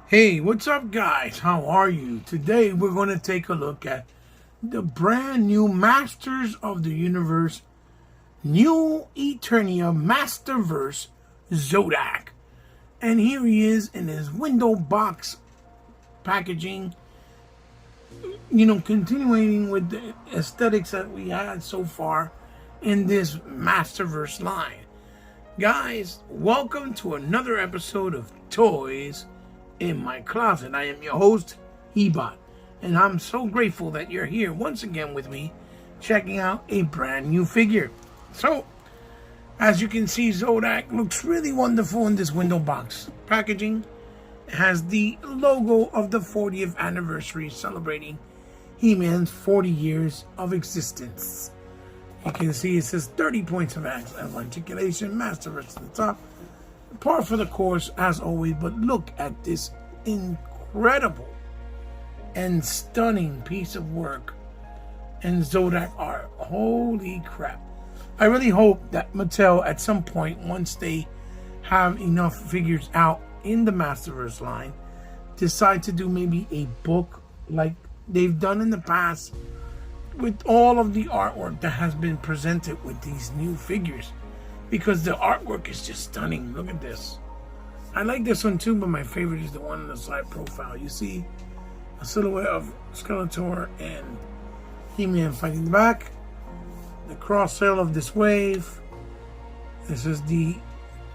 Hey, what's up guys? How are you? Today we're going to take a look at the brand new Masters of the Universe new Eternia masterverse Zodak. And here he is in his window box packaging, continuing with the aesthetics that we had so far in this masterverse line. Guys, welcome to another episode of Toys in My Closet. I am your host, Ebot, and I'm so grateful that you're here once again with me, checking out a brand new figure. So, as you can see, Zodak looks really wonderful in this window box packaging. It has the logo of the 40th anniversary celebrating He-Man's 40 years of existence. You can see it says 30 points of articulation, masterverse at the top. Par for the course as always, but look at this incredible and stunning piece of work and Zodak art. Holy crap. I really hope that Mattel at some point, once they have enough figures out in the Masterverse line, decide to do maybe a book like they've done in the past with all of the artwork that has been presented with these new figures. Because the artwork is just stunning. Look at this. I like this one too, but my favorite is the one in the side profile. You see a silhouette of Skeletor and He-Man fighting the back. The cross-sale of this wave. This is the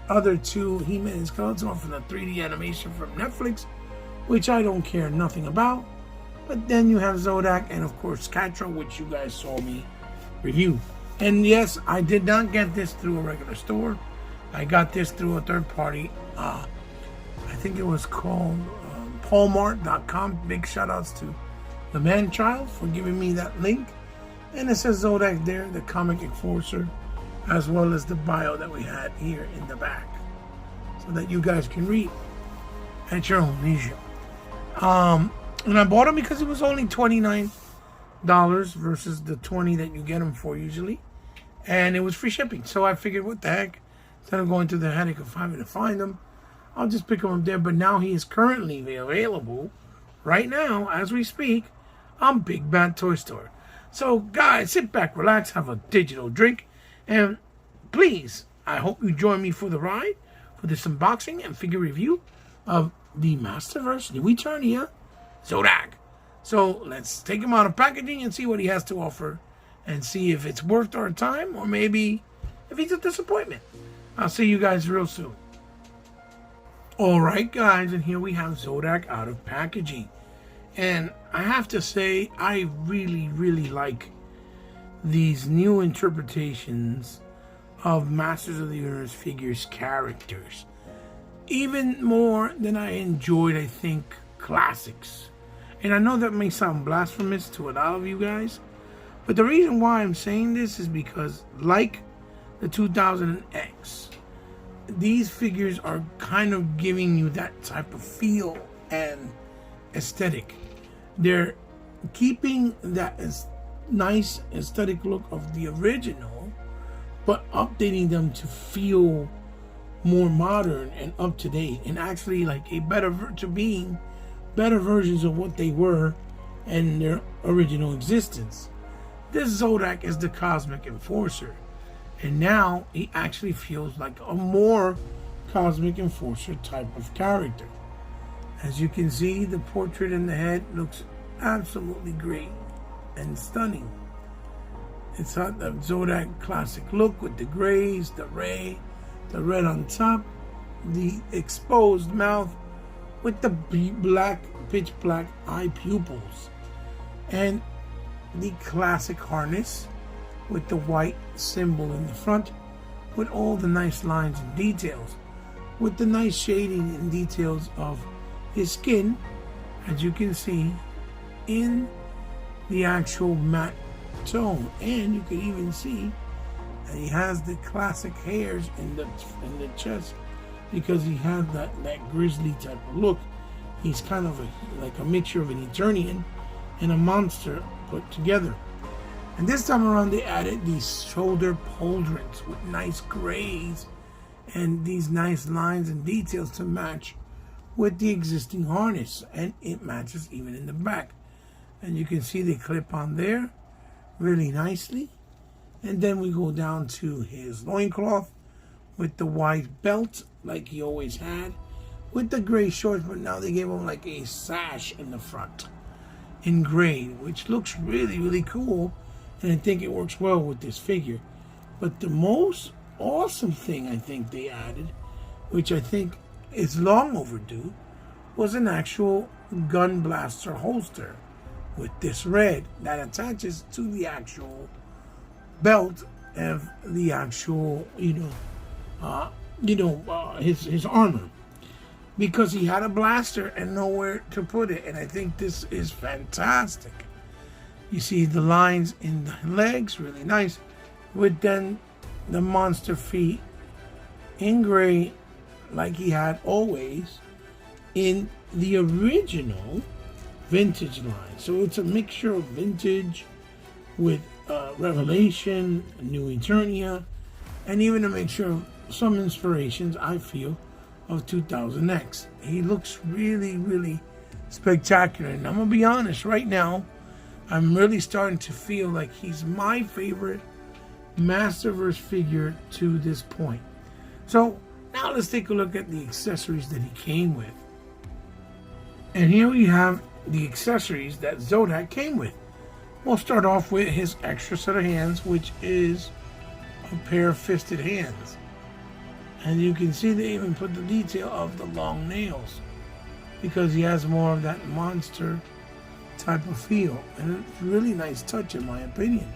other two He-Man and Skeletor from the 3D animation from Netflix, which I don't care nothing about. But then you have Zodak and of course Catra, which you guys saw me review. And yes, I did not get this through a regular store. I got this through a third party. I think it was called Paulmart.com. Big shout outs to the man-child for giving me that link. And it says Zodak there, the comic enforcer, as well as the bio that we had here in the back, so that you guys can read at your own leisure. And I bought them because it was only $29 versus the $20 that you get them for usually, and it was free shipping. So I figured, what the heck, instead of going through the headache of having to find them, I'll just pick them up there. But now he is currently available right now as we speak on Big Bad Toy Store. So guys, sit back, relax, have a digital drink, and please, I hope you join me for the ride for this unboxing and figure review of the Masterverse New Eternia Zodak. So let's take him out of packaging and see what he has to offer and see if it's worth our time or maybe if he's a disappointment. I'll see you guys real soon. Alright guys, and here we have Zodak out of packaging. And I have to say, I really like these new interpretations of Masters of the Universe figures characters. Even more than I enjoyed, I think, classics. And I know that may sound blasphemous to a lot of you guys, but the reason why I'm saying this is because, like the 2000X, these figures are kind of giving you that type of feel and aesthetic. They're keeping that nice aesthetic look of the original, but updating them to feel more modern and up to date, and actually like a better versions of what they were in their original existence. This Zodak is the Cosmic Enforcer, and now he actually feels like a more Cosmic Enforcer type of character. As you can see, the portrait in the head looks absolutely great and stunning. It's got the Zodak classic look with the grays, the red on top, the exposed mouth with the pitch black eye pupils, and the classic harness with the white symbol in the front with all the nice lines and details, with the nice shading and details of his skin, as you can see in the actual matte tone. And you can even see that he has the classic hairs in the chest, because he has that grizzly type of look. He's kind of like a mixture of an Eternian and a monster put together. And this time around they added these shoulder pauldrons with nice grays and these nice lines and details to match with the existing harness, and it matches even in the back. And you can see the clip on there really nicely. And then we go down to his loincloth with the white belt like he always had, with the gray shorts, but now they gave him like a sash in the front in gray, which looks really, really cool, and I think it works well with this figure. But the most awesome thing I think they added, which I think is long overdue, was an actual gun blaster holster with this red that attaches to the actual belt of the actual, his armor, because he had a blaster and nowhere to put it. And I think this is fantastic. You see the lines in the legs, really nice, with then the monster feet in gray like he had always in the original vintage line. So it's a mixture of vintage with Revelation, New Eternia, and even a mixture of some inspirations, I feel, of 2000X. He looks really, really spectacular. And I'm going to be honest, right now, I'm really starting to feel like he's my favorite Masterverse figure to this point. So now let's take a look at the accessories that he came with. And here we have the accessories that Zodak came with. We'll start off with his extra set of hands, which is a pair of fisted hands. And you can see they even put the detail of the long nails, because he has more of that monster type of feel. And it's a really nice touch in my opinion.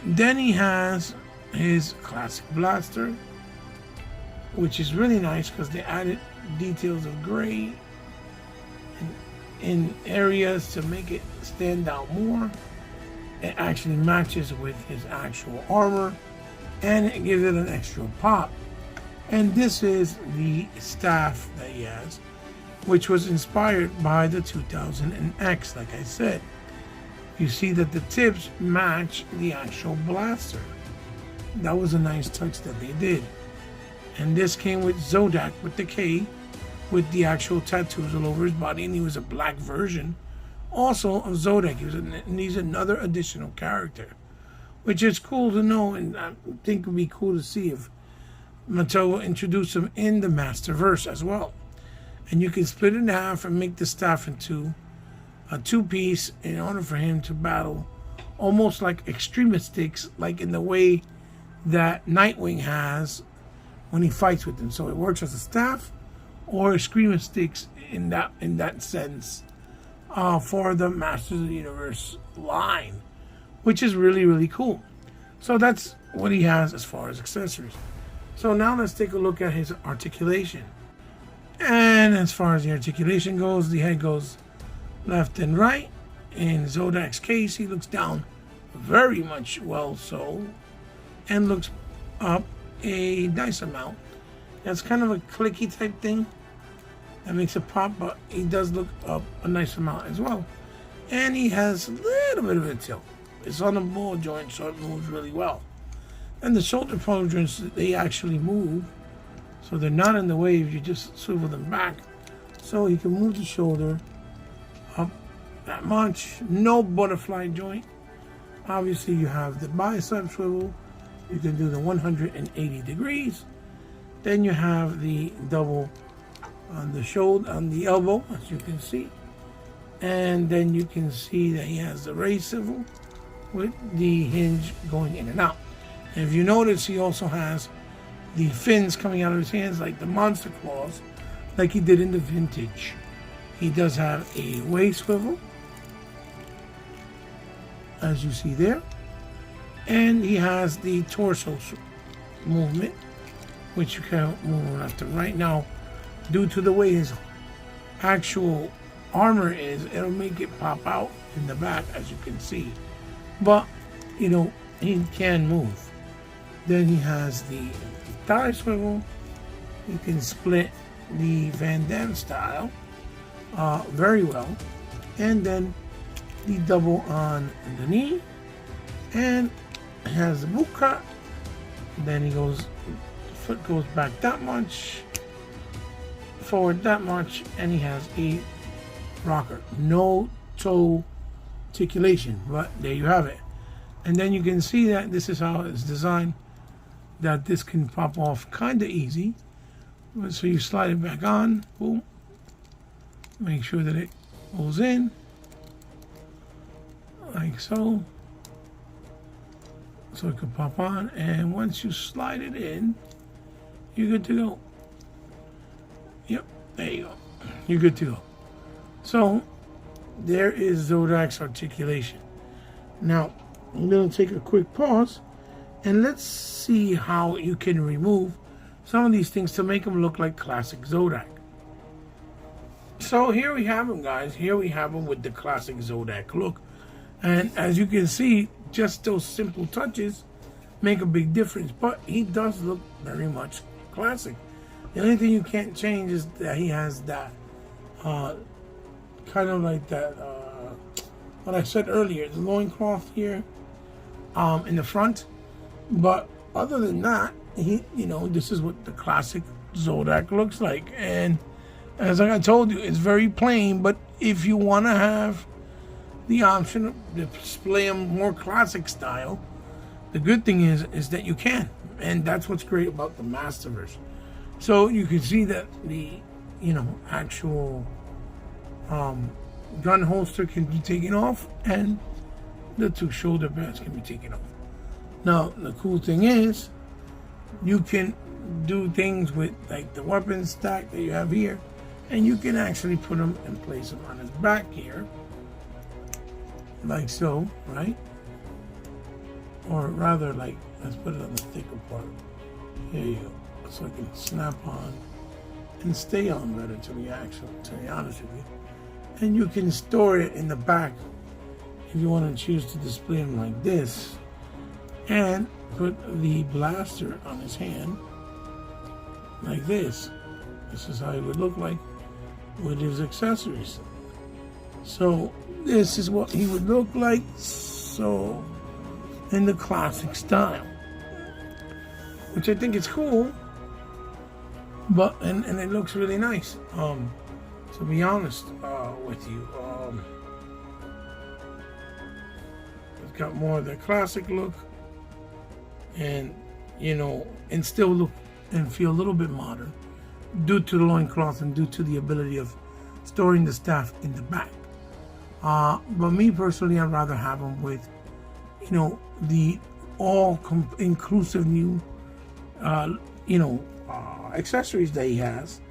Then he has his classic blaster, which is really nice because they added details of gray in areas to make it stand out more. It actually matches with his actual armor, and it gives it an extra pop. And this is the staff that he has, which was inspired by the 2000X, like I said. You see that the tips match the actual blaster. That was a nice touch that they did. And this came with Zodak with the K, with the actual tattoos all over his body, and he was a black version also of Zodak. He's another additional character, which is cool to know, and I think it would be cool to see if Mattel will introduce him in the Masterverse as well. And you can split it in half and make the staff into a two-piece in order for him to battle almost like extremistics, like in the way that Nightwing has when he fights with them. So it works as a staff or screamer sticks in that sense for the Masters of the Universe line, which is really, really cool. So that's what he has as far as accessories. So now let's take a look at his articulation. And as far as the articulation goes, the head goes left and right. In Zodak's case, he looks down very much well so, and looks up a nice amount. That's kind of a clicky type thing that makes it pop, but he does look up a nice amount as well. And he has a little bit of a tilt. It's on the ball joint, so it moves really well. And the shoulder joints, they actually move, so they're not in the way if you just swivel them back. So you can move the shoulder up that much. No butterfly joint. Obviously, you have the bicep swivel. You can do the 180 degrees. Then you have the double on the shoulder, on the elbow, as you can see. And then you can see that he has the raised swivel with the hinge going in and out. And if you notice, he also has the fins coming out of his hands like the monster claws, like he did in the vintage. He does have a waist swivel, as you see there. And he has the torso movement, which you can move left to right. Now, due to the way his actual armor is, it'll make it pop out in the back, as you can see. But, you know, he can move. Then he has the thigh swivel. You can split the Van Damme style very well. And then the double on the knee. And has the boot cut. Then he goes, the foot goes back that much. forward that much, and he has a rocker. No toe articulation, but there you have it. And then you can see that this is how it's designed, that this can pop off kind of easy. So you slide it back on, boom, make sure that it goes in like so, so it can pop on, and once you slide it in, you're good to go. Yep, there you go, you're good to go. So there is Zodak's articulation. Now I'm going to take a quick pause and let's see how you can remove some of these things to make them look like classic Zodak. So here we have them, guys. Here we have them with the classic Zodak look. And as you can see, just those simple touches make a big difference. But he does look very much classic. The only thing you can't change is that he has that kind of like that, what I said earlier, the loincloth here in the front. But other than that, this is what the classic Zodak looks like. And as I told you, it's very plain, but if you want to have the option to display them more classic style, the good thing is that you can. And that's what's great about the Masterverse. So you can see that the actual gun holster can be taken off, and the two shoulder pads can be taken off. Now the cool thing is you can do things with like the weapon stack that you have here, and you can actually put them and place them on his back here like so, right? Or rather, like, let's put it on the thicker part. Here you go. So it can snap on and stay on better, to be honest with you. And you can store it in the back if you want to choose to display them like this, and put the blaster on his hand like this. This is how it would look like with his accessories. So this is what he would look like, so in the classic style, which I think is cool. But and it looks really nice. To be honest with you, it's got more of the classic look, and and still look and feel a little bit modern, due to the loincloth and due to the ability of storing the staff in the back. But me personally, I'd rather have them with, the all-inclusive new, accessories that he has,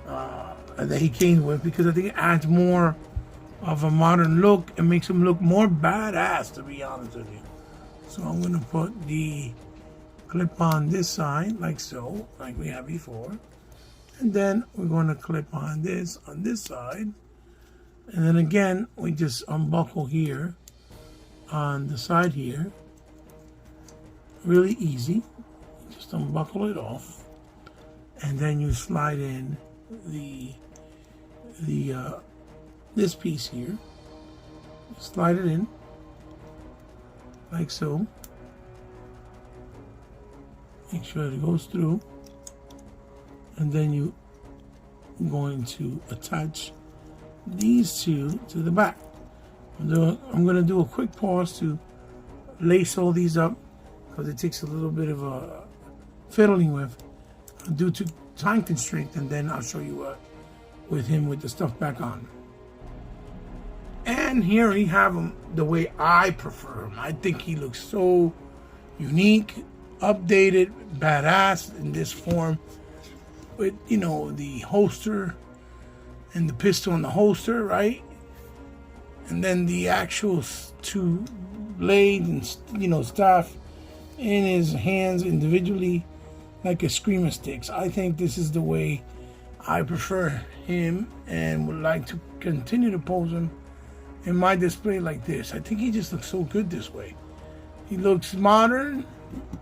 that he came with, because I think it adds more of a modern look and makes him look more badass, to be honest with you. So I'm going to put the clip on this side, like so, like we have before. And then we're going to clip on this side. And then again, we just unbuckle here on the side here. Really easy. Just unbuckle it off. And then you slide in this piece here. Slide it in like so. Make sure it goes through. And then you're going to attach these two to the back. I'm going to do a quick pause to lace all these up, because it takes a little bit of a fiddling with due to time constraint, and then I'll show you with him with the stuff back on. And here we have him the way I prefer him. I think he looks so unique, updated, badass in this form, with the holster and the pistol in the holster, right? And then the actual two blades and staff in his hands individually, like a screamer sticks. I think this is the way I prefer him, and would like to continue to pose him in my display like this. I think he just looks so good this way. He looks modern,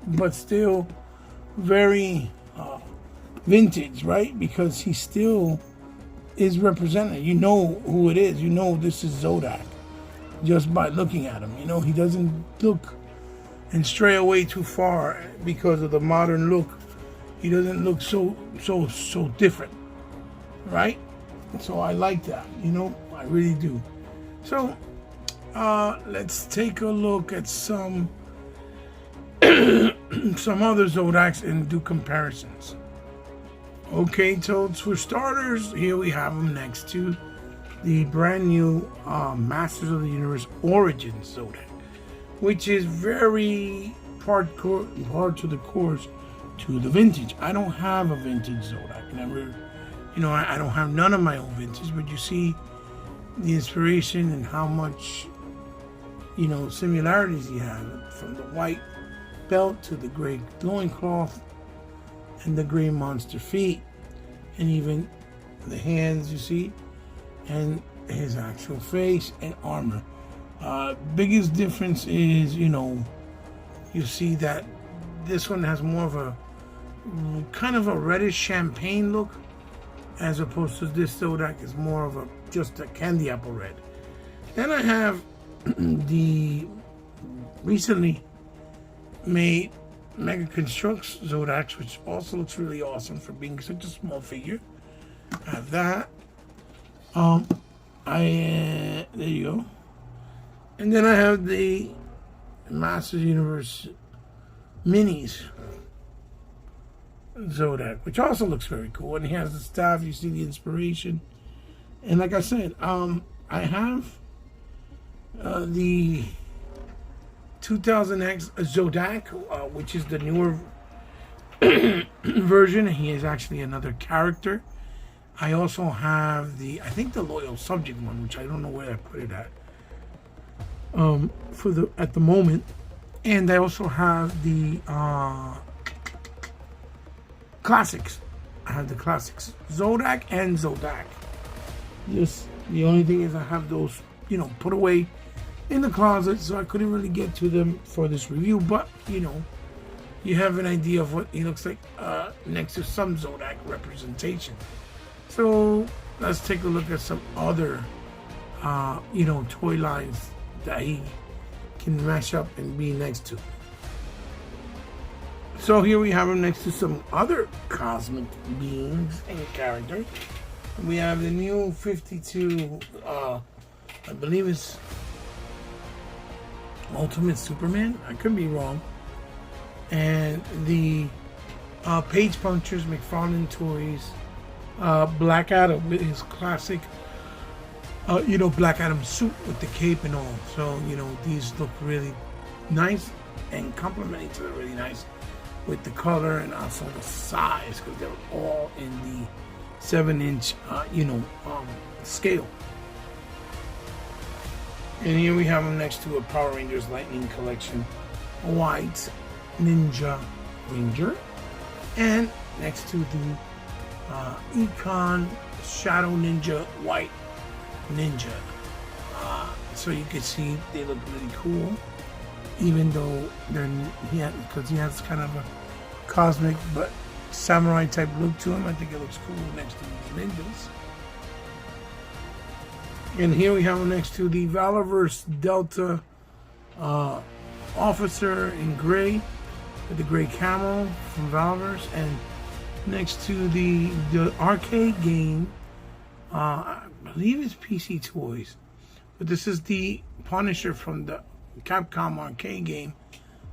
but still very vintage, right? Because he still is represented. You know who it is. You know this is Zodak just by looking at him. He doesn't look and stray away too far because of the modern look. He doesn't look so different. right? So I like that, you know, I really do. So let's take a look at some some other zodiacs and do comparisons. Okay, so for starters, here we have them next to the brand new Masters of the Universe Origins Zodak, which is very hard to the course to the vintage. I don't have a vintage Zodak. Never, you know, I don't have none of my own vintage, but you see the inspiration and how much, you know, similarities you have from the white belt to the gray loincloth and the gray monster feet, and even the hands, you see, and his actual face and armor. Biggest difference is, you know, you see that this one has more of a kind of a reddish champagne look, as opposed to this Zodak is more of a just a candy apple red. Then I have the recently made Mega Constructs Zodaks, which also looks really awesome for being such a small figure. I have that. There you go. And then I have the Masters Universe Minis Zodak, which also looks very cool. And he has the staff. You see the inspiration. And like I said, I have the 2000X Zodak, which is the newer version. He is actually another character. I also have I think the Loyal Subject one, which I don't know where I put it at at the moment. And I also have the classics. I have the classics, Zodak and Zodak. Just the only thing is I have those, you know, put away in the closet, so I couldn't really get to them for this review. But you know, you have an idea of what he looks like next to some Zodak representation. So let's take a look at some other, you know, toy lines that he can mash up and be next to. So here we have him next to some other cosmic beings and characters. We have the new 52, I believe it's Ultimate Superman. I could be wrong. And the Page Punchers, McFarlane Toys, Black Adam with his classic, you know, Black Adam suit with the cape and all. So, you know, these look really nice and complement each other really nice with the color and also the size, because they're all in the 7-inch, you know, scale. And here we have them next to a Power Rangers Lightning Collection White Ninja Ranger, and next to the Econ Shadow Ninja White Ninja. So you can see they look really cool, even though because he has kind of a cosmic but samurai type look to him. I think it looks cool next to these ninjas. And here we have him next to the Valorverse Delta officer in gray with the gray camo from Valorverse, and next to the arcade game, I believe it's PC Toys, but this is the Punisher from the Capcom arcade game.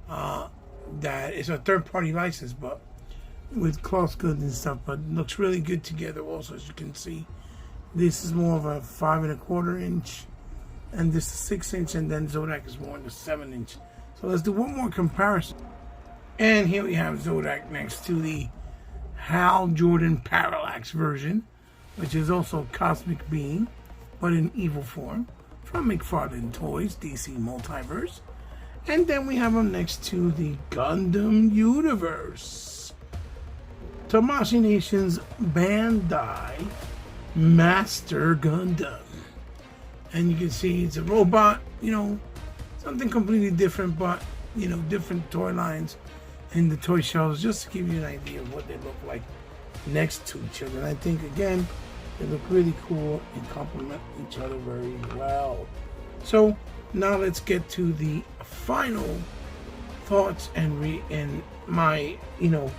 That is a third-party license, but with cloth goods and stuff, but looks really good together also, as you can see. This is more of a 5 1/4 inch, and this is 6 inch, and then Zodak is more in the 7 inch. So let's do one more comparison. And here we have Zodak next to the Hal Jordan Parallax version, which is also Cosmic Being, but in evil form, from McFarlane Toys, DC Multiverse. And then we have him next to the Gundam Universe, Tamashii Nation's Bandai Master Gundam. And you can see it's a robot, you know, something completely different, but, you know, different toy lines in the toy shelves, just to give you an idea of what they look like next to each other. And I think, again, they look really cool and complement each other very well. So now let's get to the final thoughts and my, you know,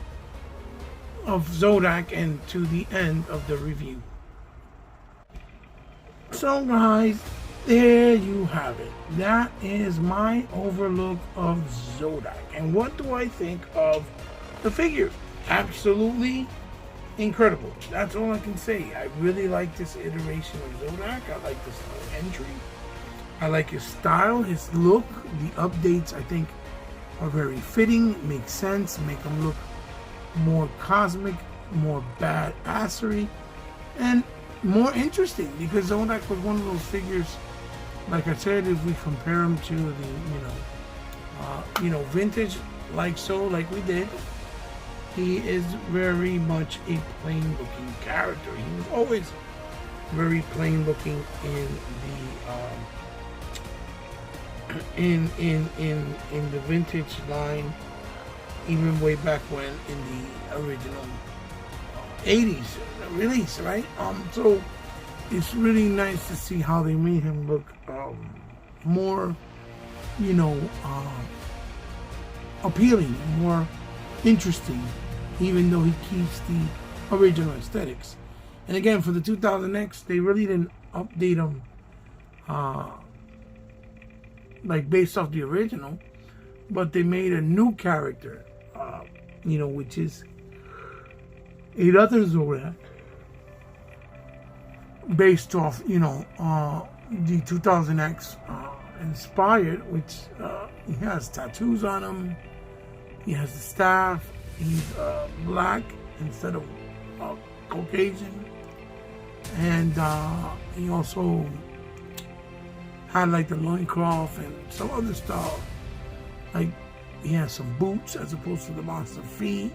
of Zodak, and to the end of the review. So guys, there you have it. That is my overlook of Zodak. And what do I think of the figure? Absolutely incredible. That's all I can say. I really like this iteration of Zodak. I like this little entry. I like his style, his look. The updates, I think, are very fitting, make sense, make him look more cosmic, more badassery, and more interesting, because Zodak was one of those figures, like I said, if we compare him to the, vintage, like we did, he is very much a plain looking character. He was always very plain looking in the in the vintage line, even way back when in the original 80s release, right? So it's really nice to see how they made him look more, appealing, more interesting, even though he keeps the original aesthetics. And again, for the 2000X, they really didn't update him like based off the original, but they made a new character, which is another zodak based off, the 2000X inspired, which he has tattoos on him. He has the staff. He's black instead of Caucasian, and he also had like the loincloth and some other stuff. Like he has some boots as opposed to the monster feet,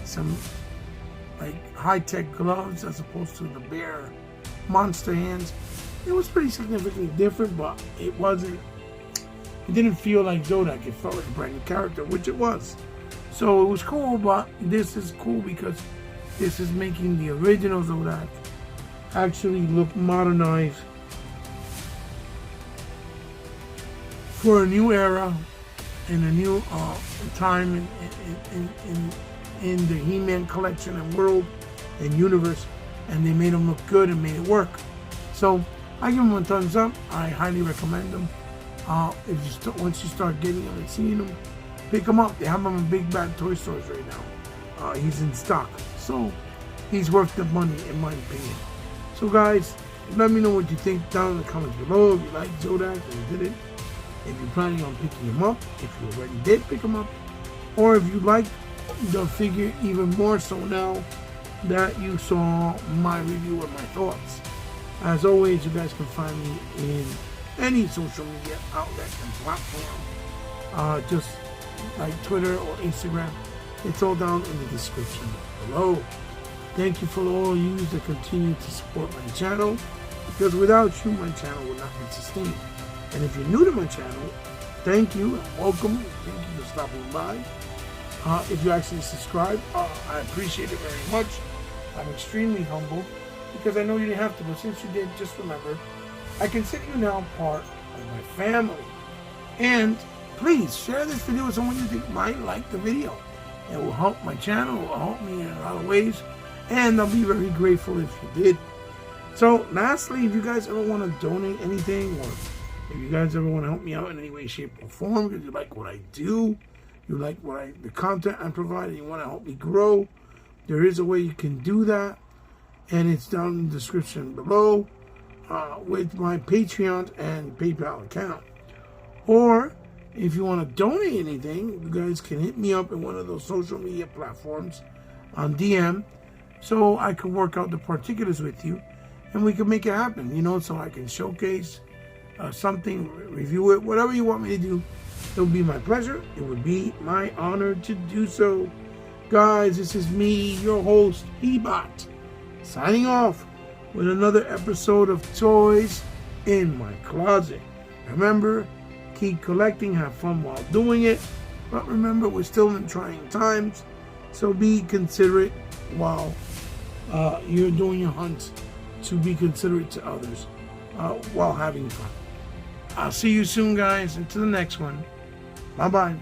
some like high-tech gloves as opposed to the bare monster hands. It was pretty significantly different, but it didn't feel like Zodak. It felt like a brand new character, which it was. So it was cool, but this is cool because this is making the original Zodak actually look modernized for a new era and a new time in the He-Man collection and world and universe, and they made them look good and made it work. So I give them a thumbs up. I highly recommend them. Once you start getting them and seeing them, pick them up. They have them in big bad toy stores right now. He's in stock, so he's worth the money in my opinion. So guys, let me know what you think down in the comments below. If you like Zodak and you did it, if you're planning on picking him up, if you already did pick him up, or if you like the figure even more so now that you saw my review and my thoughts. As always, you guys can find me in any social media outlet and platform, just like Twitter or Instagram. It's all down in the description below. Thank you for all you that continue to support my channel, because without you, my channel would not be sustained. And if you're new to my channel, thank you and welcome. Thank you for stopping by. If you actually subscribe, I appreciate it very much. I'm extremely humbled because I know you didn't have to, but since you did, just remember, I consider you now part of my family. And please share this video with someone you think might like the video. It will help my channel, it will help me in a lot of ways, and I'll be very grateful if you did. So lastly, if you guys ever want to donate anything, or if you guys ever want to help me out in any way, shape, or form, because you like what I do, you like the content I provide, and you want to help me grow, there is a way you can do that, and it's down in the description below with my Patreon and PayPal account. Or if you want to donate anything, you guys can hit me up in one of those social media platforms on DM, so I can work out the particulars with you, and we can make it happen, so I can showcase something, review it, whatever you want me to do. It would be my pleasure. It would be my honor to do so. Guys, this is me, your host, P-Bot, signing off with another episode of Toys in My Closet. Remember, keep collecting, have fun while doing it, but remember, we're still in trying times, so be considerate while you're doing your hunts, to be considerate to others while having fun. I'll see you soon, guys. Until the next one. Bye-bye.